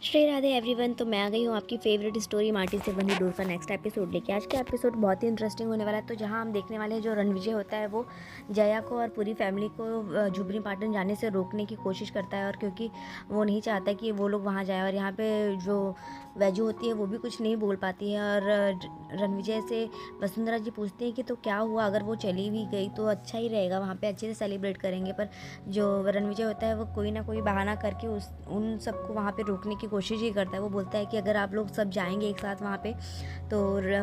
Shri Radhe everyone. तो मैं आ गई हूँ आपकी फेवरेट स्टोरी माटी से बंधी डोर का नेक्स्ट एपिसोड लेके। आज का एपिसोड बहुत ही इंटरेस्टिंग होने वाला है। तो जहाँ हम देखने वाले हैं, जो रणविजय होता है वो जया को और पूरी फैमिली को झुबरी पाटन जाने से रोकने की कोशिश करता है, और क्योंकि वो नहीं चाहता कि वो लोग वहाँ जाए। और यहाँ पे जो वैजू होती है वो भी कुछ नहीं बोल पाती है। और रणविजय से वसुंधरा जी पूछती हैं कि तो क्या हुआ, अगर वो चली भी गई तो अच्छा ही रहेगा, वहाँ पे अच्छे से सेलिब्रेट करेंगे। पर जो रणविजय होता है वो कोई ना कोई बहाना करके उन सबको वहाँ पे रोकने की कोशिश ही करता है। वो बोलता है कि अगर आप लोग सब जाएंगे एक साथ वहाँ पे तो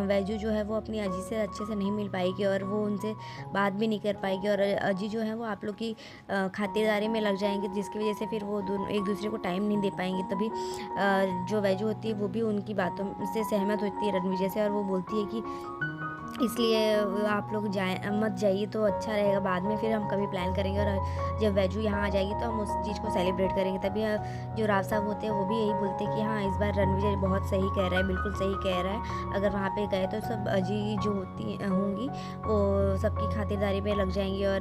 वैजू जो है वो अपनी अजी से अच्छे से नहीं मिल पाएगी और वो उनसे बात भी नहीं कर पाएगी। और अजी जो है वो आप लोग की खातिरदारी में लग जाएंगे, जिसकी वजह से फिर वो दोनों एक दूसरे को टाइम नहीं दे पाएंगे। तभी जो वैजू होती है वो भी उनकी बातों से सहमत होती है रणविजय से, और वो बोलती है कि इसलिए आप लोग जाए मत जाइए तो अच्छा रहेगा, बाद में फिर हम कभी प्लान करेंगे। और जब वैजू यहाँ आ जाएगी तो हम उस चीज़ को सेलिब्रेट करेंगे। तभी जो राव साहब होते हैं वो भी यही बोलते हैं कि हाँ, इस बार रणविजय बहुत सही कह रहा है, बिल्कुल सही कह रहा है। अगर वहाँ पे गए तो सब अजी जो होंगी वो सबकी खातिरदारी में लग जाएंगी, और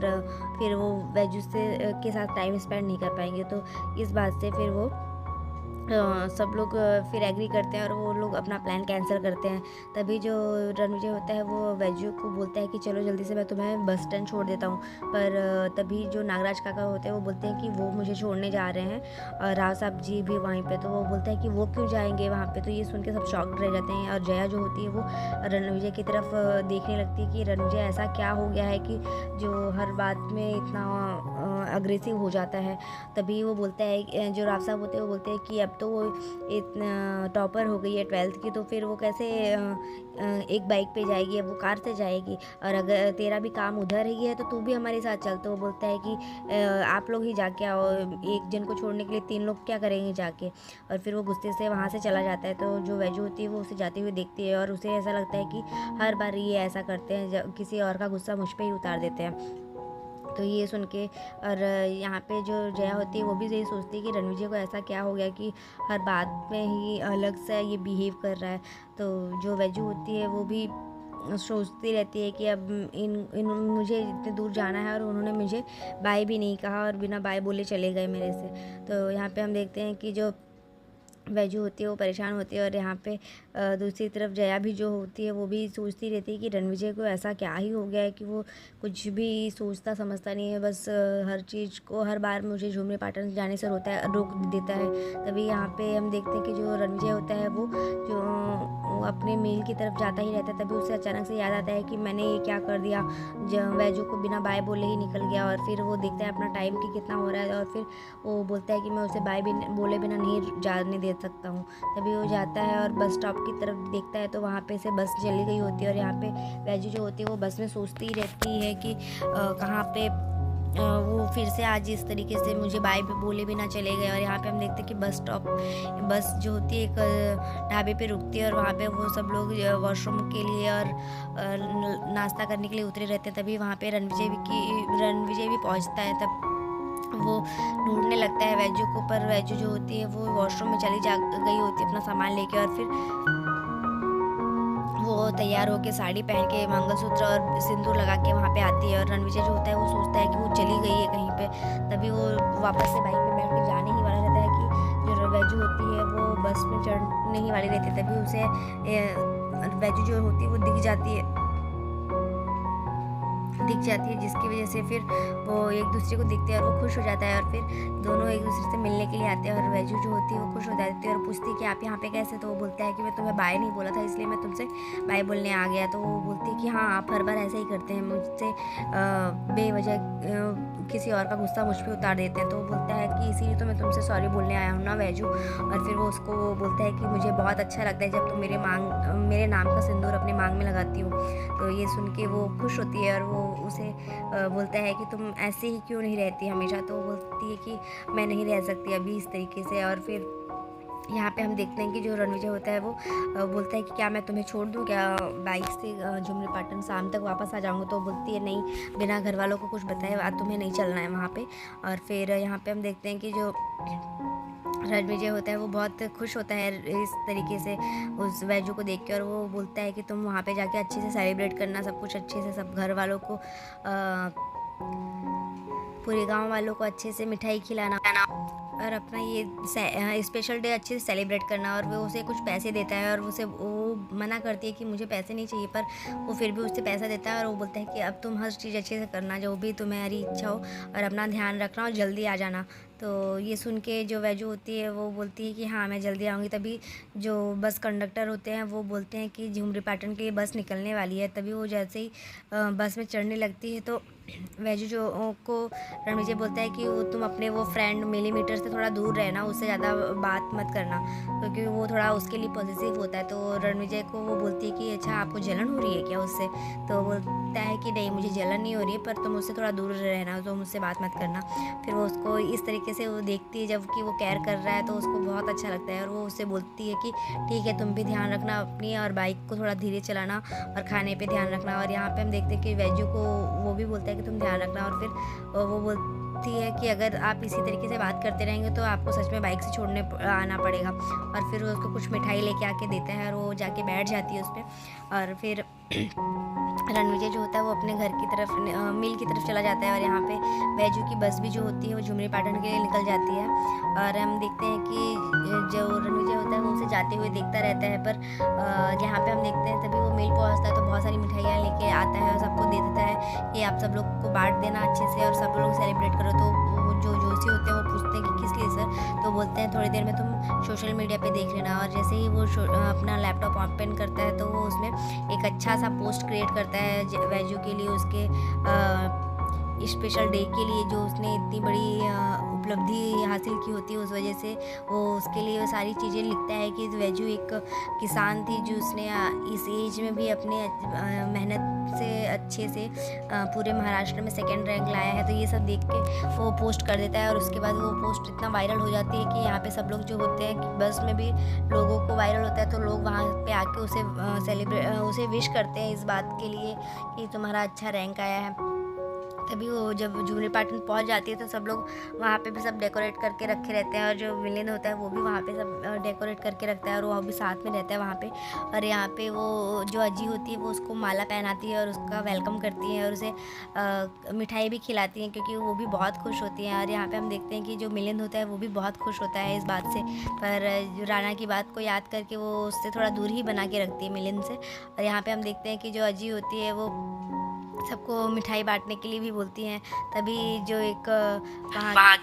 फिर वो वैजू से के साथ टाइम स्पेंड नहीं कर पाएंगे। तो इस बात से फिर वो सब लोग फिर एग्री करते हैं और वो लोग अपना प्लान कैंसिल करते हैं। तभी जो रणविजय होता है वो वैजू को बोलता है कि चलो जल्दी से मैं तुम्हें बस स्टैंड छोड़ देता हूँ। पर तभी जो नागराज काका होते हैं वो बोलते हैं कि वो मुझे छोड़ने जा रहे हैं, और राव साहब जी भी वहीं पे। तो वो बोलता है कि वो क्यों जाएंगे वहाँ पे। तो ये सुन के सब शॉक्ड रह जाते हैं, और जया जो होती है वो रणविजय की तरफ देखने लगती है कि रणविजय ऐसा क्या हो गया है कि जो हर बात में इतना अग्रेसिव हो जाता है। तभी वो बोलता है, जो राव साहब होते हैं वो बोलते हैं कि अब तो वो इतना टॉपर हो गई है 12th की, तो फिर वो कैसे एक बाइक पे जाएगी, अब वो कार से जाएगी। और अगर तेरा भी काम उधर ही है तो तू भी हमारे साथ चल। तो वो बोलता है कि आप लोग ही जाके आओ, एक जन को छोड़ने के लिए 3 लोग क्या करेंगे जाके। और फिर वो गुस्से से वहाँ से चला जाता है। तो जो वैजू होती है वो उसे जाते हुए देखती है, और उसे ऐसा लगता है कि हर बार ये ऐसा करते हैं, किसी और का गुस्सा मुझ पर ही उतार देते हैं। तो ये सुन के, और यहाँ पे जो जया होती है वो भी यही सोचती है कि रणविजय को ऐसा क्या हो गया कि हर बात में ही अलग सा ये बिहेव कर रहा है। तो जो वैजू होती है वो भी सोचती रहती है कि अब इन मुझे इतने दूर जाना है और उन्होंने मुझे बाय भी नहीं कहा और बिना बाय बोले चले गए मेरे से। तो यहाँ पे हम देखते हैं कि जो वैजू होती है वो परेशान होती है। और यहाँ पे दूसरी तरफ जया भी जो होती है वो भी सोचती रहती है कि रणविजय को ऐसा क्या ही हो गया है कि वो कुछ भी सोचता समझता नहीं है, बस हर चीज़ को हर बार मुझे झूमरे पाटन जाने से रोक देता है। तभी यहाँ पे हम देखते हैं कि जो रणविजय होता है वो जो अपने मेल की तरफ जाता ही रहता है। तभी उसे अचानक से याद आता है कि मैंने ये क्या कर दिया, जब वैजू को बिना बाय बोले ही निकल गया। और फिर वो देखता है अपना टाइम कि कितना हो रहा है, और फिर वो बोलता है कि मैं उसे बाय भी बोले बिना नहीं जाने दे सकता हूँ। तभी वो जाता है और बस स्टॉप की तरफ देखता है तो वहाँ पे से बस चली गई होती है। और यहाँ पे वैजू जो होती है वो बस में सोचती रहती है कि कहाँ पे वो फिर से आज इस तरीके से मुझे बाय भी बोले बिना चले गए। और यहाँ पे हम देखते हैं कि बस जो होती है एक ढाबे पे रुकती है, और वहाँ पे वो सब लोग वॉशरूम के लिए और नाश्ता करने के लिए उतरे रहते हैं। तभी वहाँ पे रणविजय भी पहुँचता है। तब वो ढूंढने लगता है वैजू को, पर वैजू जो होती है वो वॉशरूम में चली जा गई होती है अपना सामान लेके। और फिर वो तैयार होकर साड़ी पहन के मंगलसूत्र और सिंदूर लगा के वहाँ पे आती है। और रणविजय जो होता है वो सोचता है कि वो चली गई है कहीं पे। तभी वो वापस से बाइक पे बैठ के जाने ही वाला रहता है कि जो वैजू होती है वो बस में चढ़ने ही वाली रहती है। तभी उसे वैजू जो होती है वो दिख जाती है, जिसकी वजह से फिर वो एक दूसरे को देखते हैं और वो खुश हो जाता है। और फिर दोनों एक दूसरे से मिलने के लिए आते हैं, और वैजू जो होती है वो खुश हो जाती है और पूछती है कि आप यहाँ पे कैसे। तो वो बोलता है कि मैं तुम्हें बाय नहीं बोला था, इसलिए मैं तुमसे बाय बोलने आ गया। तो वो बोलती है कि हाँ, आप हर बार ऐसा ही करते हैं, मुझसे बेवजह किसी और का गुस्सा मुझ पर उतार देते हैं। तो वो बोलता है कि इसीलिए तो मैं तुमसे सॉरी बोलने आया हूँ ना वैजू। और फिर वो उसको बोलता है कि मुझे बहुत अच्छा लगता है जब तुम मेरे नाम का सिंदूर अपने मांग में लगाती हो। तो ये सुन के वो खुश होती है, और वो उसे बोलता है कि तुम ऐसे ही क्यों नहीं रहती हमेशा। तो वो बोलती है कि मैं नहीं रह सकती अभी इस तरीके से। और फिर यहाँ पे हम देखते हैं कि जो रणविजय होता है वो बोलता है कि क्या मैं तुम्हें छोड़ दूँ क्या बाइक से झुमरी पाटन, शाम तक वापस आ जाऊँगा। तो बोलती है नहीं, बिना घर वालों को कुछ बताए आज तुम्हें नहीं चलना है वहाँ पे। और फिर यहाँ पे हम देखते हैं कि जो रणविजय होता है वो बहुत खुश होता है इस तरीके से उस वैजू को देख के। और वो बोलता है कि तुम वहाँ पे जाके अच्छे से सेलिब्रेट करना, सब कुछ अच्छे से, सब घर वालों को पूरे गांव वालों को अच्छे से मिठाई खिलाना। और अपना ये स्पेशल डे अच्छे से सेलिब्रेट करना। और वो उसे कुछ पैसे देता है और वो मना करती है कि मुझे पैसे नहीं चाहिए, पर वो फिर भी उसे पैसा देता है और वो बोलता है कि अब तुम हर चीज़ अच्छे से करना, जो भी तुम्हारी इच्छा हो, और अपना ध्यान रखना और जल्दी आ जाना। तो ये सुन के जो वैजू होती है वो बोलती है कि हाँ मैं जल्दी आऊँगी। तभी जो बस कंडक्टर होते हैं वो बोलते हैं कि झुमरी पाटन के लिए बस निकलने वाली है। तभी वो जैसे ही बस में चढ़ने लगती है तो वैजू जो को रणविजय बोलता है कि तुम अपने वो फ्रेंड मिलीमीटर से थोड़ा दूर रहना, उससे ज़्यादा बात मत करना, क्योंकि वो थोड़ा उसके लिए पॉजिटिव होता है। तो रणविजय को वो बोलती है कि अच्छा आपको जलन हो रही है क्या उससे? तो बोलता है कि नहीं मुझे जलन नहीं हो रही है, पर तुम उससे थोड़ा दूर रहना, तो मुझसे बात मत करना। फिर वो उसको इस तरीके से वो देखती है, जबकि वो केयर कर रहा है तो उसको बहुत अच्छा लगता है। और वो उससे बोलती है कि ठीक है तुम भी ध्यान रखना अपनी, और बाइक को थोड़ा धीरे चलाना और खाने पे ध्यान रखना। और यहाँ पे हम देखते हैं कि वैजू को वो भी बोलता है कि तुम ध्यान रखना। और फिर वो बोलती है कि अगर आप इसी तरीके से बात करते रहेंगे तो आपको सच में बाइक से छोड़ने आना पड़ेगा। और फिर वो उसको कुछ मिठाई लेके आके देता है और वो जाके बैठ जाती है उस पर। और फिर रणविजय जो होता है वो अपने घर की तरफ मिल की तरफ चला जाता है। और यहाँ पे वैजू की बस भी जो होती है वो झुमरी पाटन के लिए निकल जाती है। और हम देखते हैं कि जो रणविजय होता है वो उसे जाते हुए देखता रहता है, पर यहाँ पे हम देखते हैं तभी वो मिल पहुँचता है तो बहुत सारी मिठाइयाँ लेके आता है और सबको दे देता है कि आप सब लोग को बांट देना अच्छे से और सब लोग सेलिब्रेट करो। तो जो जोशी होते हैं वो पूछते हैं कि किस लिए सर? तो बोलते हैं थोड़ी देर में तुम सोशल मीडिया पे देख लेना। और जैसे ही वो अपना लैपटॉप ओपन करता है तो वो उसमें एक अच्छा सा पोस्ट क्रिएट करता है वैजू के लिए, उसके स्पेशल डे के लिए, जो उसने इतनी बड़ी उपलब्धि हासिल की होती है। उस वजह से वो उसके लिए वो सारी चीज़ें लिखता है कि वैजू एक किसान थी जो उसने इस एज में भी अपने मेहनत से अच्छे से पूरे महाराष्ट्र में सेकंड रैंक लाया है। तो ये सब देख के वो पोस्ट कर देता है और उसके बाद वो पोस्ट इतना वायरल हो जाती है कि यहाँ पे सब लोग जो होते हैं कि बस में भी लोगों को वायरल होता है, तो लोग वहाँ पे आके उसे विश करते हैं इस बात के लिए कि तुम्हारा अच्छा रैंक आया है। तभी वो जब झुमरी पाटन पहुंच जाती है तो सब लोग वहाँ पे भी सब डेकोरेट करके रखे रहते हैं और जो विलेन होता है वो भी वहाँ पे सब डेकोरेट करके रखता है और वो भी साथ में रहता है वहाँ पे। और यहाँ पे वो जो अजी होती है वो उसको माला पहनाती है और उसका वेलकम करती है और उसे मिठाई भी खिलाती हैं, क्योंकि वो भी बहुत खुश होती हैं। और यहाँ पर हम देखते हैं कि जो मिलिंद होता है वो भी बहुत खुश होता है इस बात से, पर राणा की बात को याद करके वो उससे थोड़ा दूर ही बना के रखती है मिलिंद से। और यहाँ पर हम देखते हैं कि जो अजी होती है वो सबको मिठाई बांटने के लिए भी बोलती हैं। तभी जो एक वहाँ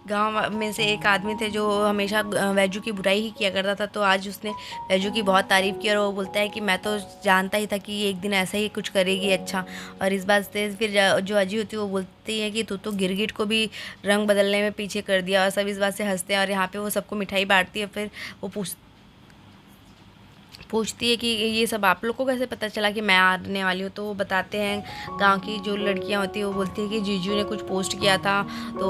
गांव में से एक आदमी थे जो हमेशा वैजू की बुराई ही किया करता था, तो आज उसने वैजू की बहुत तारीफ़ की और वो बोलता है कि मैं तो जानता ही था कि ये एक दिन ऐसा ही कुछ करेगी अच्छा। और इस बात से फिर जो अजी होती है वो बोलती है कि तू तो गिरगिट को भी रंग बदलने में पीछे कर दिया। और सब इस बात से हंसते हैं और यहाँ पे वो सबको मिठाई बांटती है। फिर वो पूछती है कि ये सब आप लोग को कैसे पता चला कि मैं आने वाली हूँ? तो वो बताते हैं गांव की जो लड़कियां होती है वो बोलती है कि जीजू ने कुछ पोस्ट किया था तो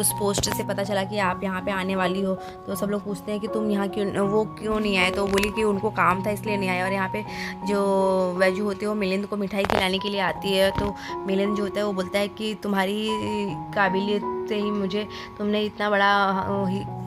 उस पोस्ट से पता चला कि आप यहाँ पे आने वाली हो। तो सब लोग पूछते हैं कि तुम यहाँ वो क्यों नहीं आए? तो वो बोली कि उनको काम था इसलिए नहीं आए। और यहाँ पे जो वैजू होती है वो मिलिंद को मिठाई खिलाने के लिए आती है। तो मिलिंद जो होता है वो बोलता है कि तुम्हारी काबिलियत से ही मुझे तुमने इतना बड़ा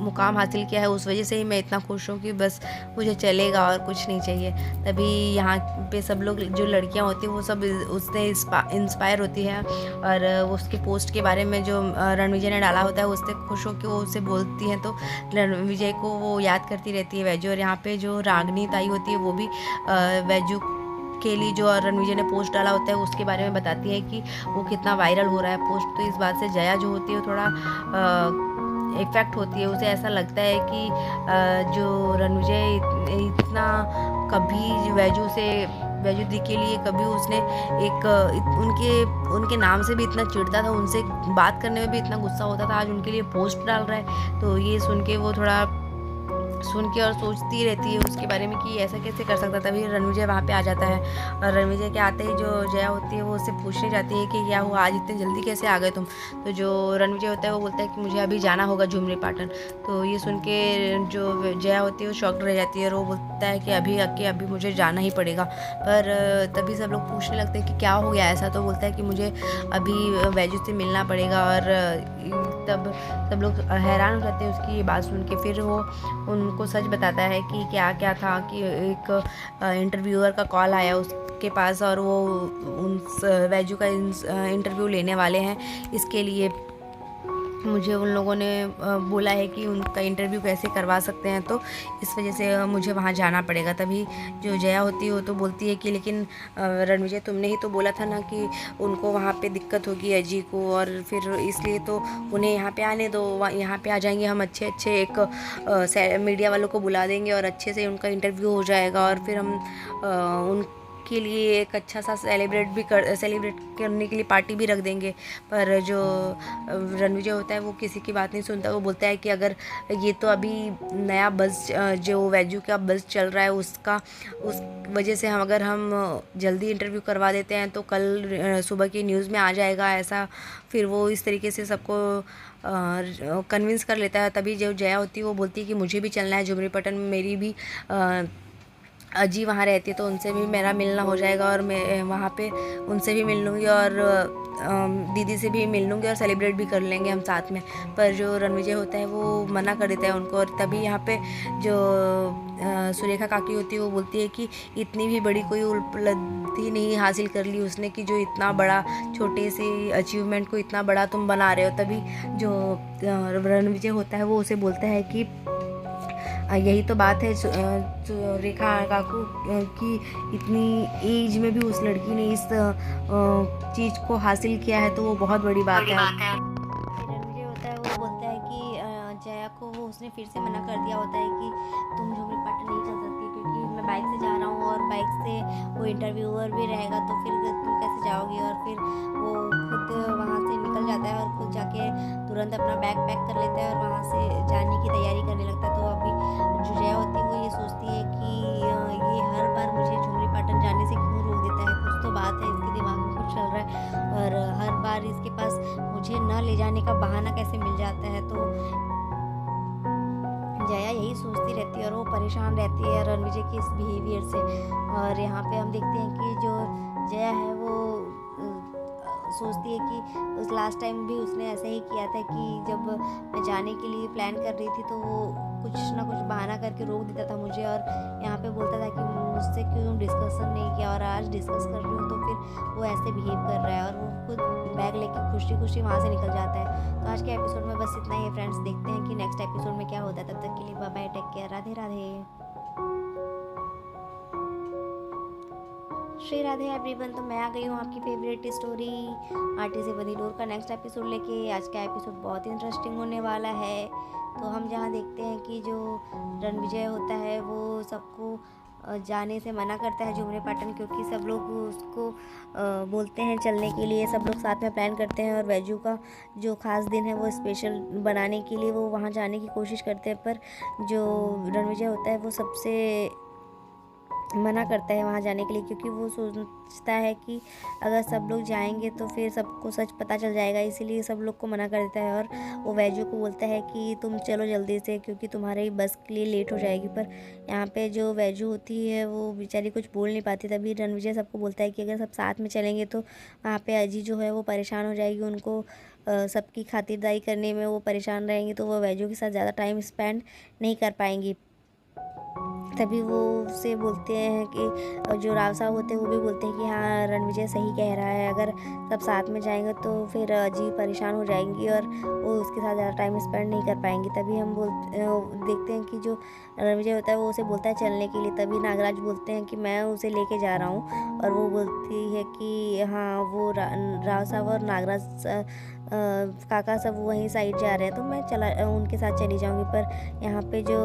मुकाम हासिल किया है, उस वजह से ही मैं इतना खुश हूँ कि बस मुझे चलेगा और कुछ नहीं चाहिए। तभी यहाँ पे सब लोग जो लड़कियाँ होती हैं वो सब उससे इंस्पायर होती है और उसके पोस्ट के बारे में जो रणविजय ने डाला होता है उससे खुश हो के वो उसे बोलती हैं। तो रणविजय को वो याद करती रहती है वैजू। और यहाँ पे जो रागनी ताई होती है वो भी वैजू के लिए जो रणविजय ने पोस्ट डाला होता है उसके बारे में बताती है कि वो कितना वायरल हो रहा है पोस्ट। तो इस बात से जया जो होती है वो थोड़ा इफ़ेक्ट होती है, उसे ऐसा लगता है कि जो रणविजय इतना कभी वैजू दी के लिए कभी उसने एक उनके नाम से भी इतना चिढ़ता था, उनसे बात करने में भी इतना गुस्सा होता था, आज उनके लिए पोस्ट डाल रहा है। तो ये सुन के वो थोड़ा सुन के और सोचती रहती है उसके बारे में कि ऐसा कैसे कर सकता। तभी रणविजय वहाँ पे आ जाता है और रणविजय के आते ही जो जया होती है वो उससे पूछने जाती है कि क्या हुआ, आज इतने जल्दी कैसे आ गए तुम? तो जो रणविजय होता है वो बोलता है कि मुझे अभी जाना होगा झुमरी पाटन। तो ये सुन के जो जया होती है वो शॉक्ड रह जाती है और वो बोलता है कि अभी मुझे जाना ही पड़ेगा। पर तभी सब लोग पूछने लगते हैं कि क्या हो गया ऐसा? तो बोलता है कि मुझे अभी वैजू से मिलना पड़ेगा। और तब सब लोग हैरान हो जाते हैं उसकी ये बात सुन के। फिर वो उनको सच बताता है कि क्या क्या था, कि एक इंटरव्यूअर का कॉल आया उसके पास और वो उन वैजू का इंटरव्यू लेने वाले हैं। इसके लिए मुझे उन लोगों ने बोला है कि उनका इंटरव्यू कैसे करवा सकते हैं, तो इस वजह से मुझे वहाँ जाना पड़ेगा। तभी जो जया होती है वो तो बोलती है कि लेकिन रणविजय तुमने ही तो बोला था ना कि उनको वहाँ पे दिक्कत होगी अजी को, और फिर इसलिए तो उन्हें यहाँ पे आने दो, यहाँ पे आ जाएंगे हम, अच्छे अच्छे एक मीडिया वालों को बुला देंगे और अच्छे से उनका इंटरव्यू हो जाएगा, और फिर हम उन के लिए एक अच्छा सा सेलिब्रेट करने के लिए पार्टी भी रख देंगे। पर जो रणविजय होता है वो किसी की बात नहीं सुनता। वो बोलता है कि अगर ये तो अभी नया बस जो वैजू का बस चल रहा है उस वजह से अगर हम जल्दी इंटरव्यू करवा देते हैं तो कल सुबह की न्यूज़ में आ जाएगा ऐसा। फिर वो इस तरीके से सबको कन्विंस कर लेता है। तभी जो जया होती है वो बोलती है कि मुझे भी चलना है झुमरी पटन, मेरी भी अजी वहाँ रहती है तो उनसे भी मेरा मिलना हो जाएगा, और मैं वहाँ पे उनसे भी मिल लूँगी और दीदी से भी मिल लूँगी और सेलिब्रेट भी कर लेंगे हम साथ में। पर जो रणविजय होता है वो मना कर देता है उनको। और तभी यहाँ पे जो सुरेखा काकी होती है वो बोलती है कि इतनी भी बड़ी कोई उपलब्धि नहीं हासिल कर ली उसने कि जो इतना बड़ा छोटे से अचीवमेंट को इतना बड़ा तुम बना रहे हो। तभी जो रणविजय होता है वो उसे बोलता है कि यही तो बात है रेखा काकू कि इतनी एज में भी उस लड़की ने इस चीज़ को हासिल किया है तो वो बहुत बड़ी बात है। रणविजय होता है वो बोलता है कि जया को वो उसने फिर से मना कर दिया होता है कि तुम झुमरी पाटन नहीं चल सकती क्योंकि मैं बाइक से जा रहा हूँ और बाइक से वो इंटरव्यूअर भी रहेगा तो फिर तुम कैसे जाओगी। और फिर वो खुद वहाँ से निकल जाता है और खुद जाके तुरंत अपना बैग पैक कर लेता है और वहाँ से जाने की तैयारी करने लगता है। तो अभी जो जया होती है वो ये सोचती है कि ये हर बार मुझे झुमरी पाटन जाने से क्यों रोक देता है, कुछ तो बात है, इसके दिमाग में कुछ चल रहा है और हर बार इसके पास मुझे न ले जाने का बहाना कैसे मिल जाता है। तो जया यही सोचती रहती है और वो परेशान रहती है रणविजय के इस बिहेवियर से। और यहाँ पे हम देखते हैं कि जो जया है वो सोचती है कि उस लास्ट टाइम भी उसने ऐसा ही किया था कि जब मैं जाने के लिए प्लान कर रही थी तो वो कुछ ना कुछ बहाना करके रोक देता था मुझे और यहाँ पे बोलता था कि मुझसे क्यों डिस्कशन नहीं किया, और आज डिस्कस कर रही हूँ तो फिर वो ऐसे बिहेव कर रहा है और वो खुद बैग लेके खुशी खुशी वहाँ से निकल जाता है। तो आज के एपिसोड में बस इतना ही है फ्रेंड्स, देखते हैं कि नेक्स्ट एपिसोड में क्या होता है। तब तक के लिए bye bye, take care, Radhe Radhe. Shri Radhe everyone. तो मैं आ गई हूँ आपकी फेवरेट स्टोरी आटे से बंधी डोर का नेक्स्ट एपिसोड लेके। आज का एपिसोड बहुत ही इंटरेस्टिंग होने वाला है। तो हम जहाँ देखते हैं कि जो रणविजय होता है वो सबको जाने से मना करता है झुमरी पाटन, क्योंकि सब लोग उसको बोलते हैं चलने के लिए, सब लोग साथ में प्लान करते हैं और वैजू का जो ख़ास दिन है वो स्पेशल बनाने के लिए वो वहाँ जाने की कोशिश करते हैं। पर जो रणविजय होता है वो सबसे मना करता है वहाँ जाने के लिए, क्योंकि वो सोचता है कि अगर सब लोग जाएंगे तो फिर सबको सच पता चल जाएगा, इसीलिए सब लोग को मना कर देता है। और वो वैजू को बोलता है कि तुम चलो जल्दी से क्योंकि तुम्हारी बस के लिए लेट हो जाएगी। पर यहाँ पे जो वैजू होती है वो बेचारी कुछ बोल नहीं पाती। तभी रणविजय सबको बोलता है कि अगर सब साथ में चलेंगे तो वहाँ पर अजी जो है वो परेशान हो जाएगी, उनको सबकी खातिरदारी करने में वो परेशान रहेंगी, तो वो वैजू के साथ ज़्यादा टाइम स्पेंड नहीं कर पाएंगी। तभी वो उससे बोलते हैं कि जो राव साहब होते हैं वो भी बोलते हैं कि हाँ रणविजय सही कह रहा है, अगर सब साथ में जाएंगे तो फिर अजी परेशान हो जाएंगी और वो उसके साथ ज़्यादा टाइम स्पेंड नहीं कर पाएंगी। तभी हम देखते हैं कि जो रणविजय होता है वो उसे बोलता है चलने के लिए। तभी नागराज बोलते हैं कि मैं उसे लेके जा रहा हूँ, और वो बोलती है कि हाँ वो राव साहब और नागराज काका सब वहीं साइड जा रहे हैं तो मैं उनके साथ चली जाऊँगी। पर यहाँ पे जो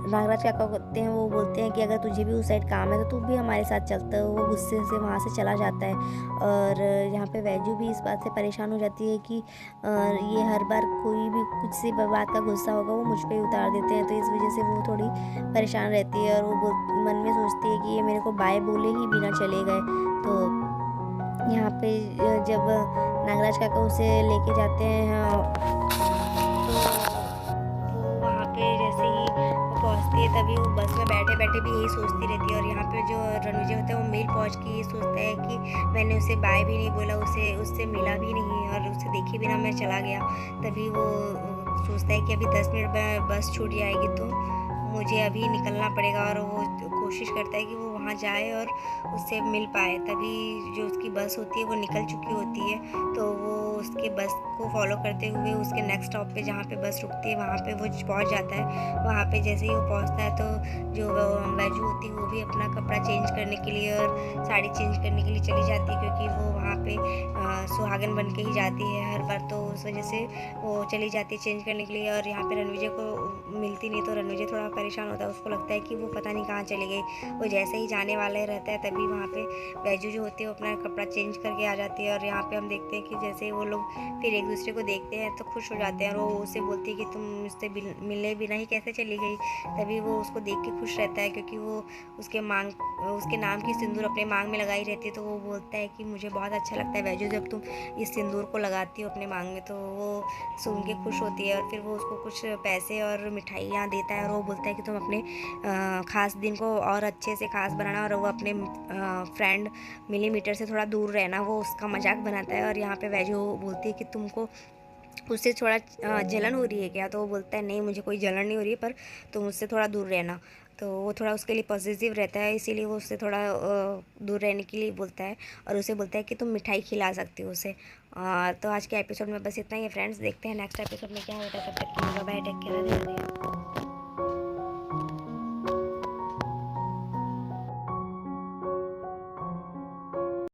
नागराज काका होते हैं वो बोलते हैं कि अगर तुझे भी उस साइड काम है तो तू भी हमारे साथ चलता है। वो गुस्से से वहाँ से चला जाता है और यहाँ पे वैजू भी इस बात से परेशान हो जाती है कि ये हर बार कोई भी कुछ सी बात का गुस्सा होगा वो मुझ पे ही उतार देते हैं, तो इस वजह से वो थोड़ी परेशान रहती है और वो मन में सोचती है कि ये मेरे को बाय बोले ही बिना चले गए। तो यहाँ पे जब नागराज काका उसे लेके जाते हैं पहुँचती है, तभी वो बस में बैठे बैठे भी यही सोचती रहती है। और यहाँ पे जो रणविजय होता है वो मेल पहुँच के ये सोचता है कि मैंने उसे बाय भी नहीं बोला, उससे मिला भी नहीं और उसे देखे बिना मैं चला गया। तभी वो सोचता है कि अभी 10 मिनट में बस छूट जाएगी तो मुझे अभी निकलना पड़ेगा, और वो कोशिश करता है कि वो वहाँ जाए और उससे मिल पाए। तभी जो उसकी बस होती है वो निकल चुकी होती है, तो वो उसके बस को फॉलो करते हुए उसके नेक्स्ट स्टॉप पे जहाँ पे बस रुकती है वहाँ पे वो पहुँच जाता है। वहाँ पे जैसे ही वो पहुँचता है तो जो वैजू होती है वो भी अपना कपड़ा चेंज करने के लिए और साड़ी चेंज करने के लिए चली जाती है, क्योंकि वो वहाँ पे सुहागन बन के ही जाती है हर बार, तो उस वजह से वो चली जाती है चेंज करने के लिए। और यहाँ पे रणविजय को मिलती नहीं, तो रणविजय थोड़ा परेशान होता है, उसको लगता है कि वो पता नहीं कहाँ चली गई। वो जैसे ही जाने वाला रहता है तभी वहाँ पे वैजू जो होती है वो अपना कपड़ा चेंज करके आ जाती है। और यहाँ पे हम देखते हैं कि जैसे वो लोग फिर एक दूसरे को देखते हैं तो खुश हो जाते हैं, और वो उससे बोलती है कि तुम मुझसे मिलने बिना ही कैसे चली गई। तभी वो उसको देख के खुश रहता है, क्योंकि वो उसके नाम की सिंदूर अपने मांग में लगाई रहती है। तो वो बोलता है कि मुझे बहुत अच्छा लगता है वैजू जब तुम इस सिंदूर को लगाती हो अपने मांग में। तो वो सुन के खुश होती है और फिर वो उसको कुछ पैसे और मिठाइयाँ देता है, और वो बोलता है कि तुम अपने ख़ास दिन को और अच्छे से ख़ास बनाना, और वो अपने फ्रेंड मिलीमीटर से थोड़ा दूर रहना, वो उसका मजाक बनाता है। और यहाँ पे वैजू बोलती है कि तुमको उससे थोड़ा जलन हो रही है क्या? तो वो बोलता है नहीं मुझे कोई जलन नहीं हो रही है, पर तुम उससे थोड़ा दूर रहना। तो वो थोड़ा उसके लिए पॉजिटिव रहता है, इसीलिए वो उससे थोड़ा दूर रहने के लिए बोलता है, और उसे बोलता है कि तुम मिठाई खिला सकती हो उसे। तो आज के एपिसोड में बस इतना ही है फ्रेंड्स, देखते हैं नेक्स्ट एपिसोड में क्या होता है। तब तक के लिए बाय बाय, टेक केयर।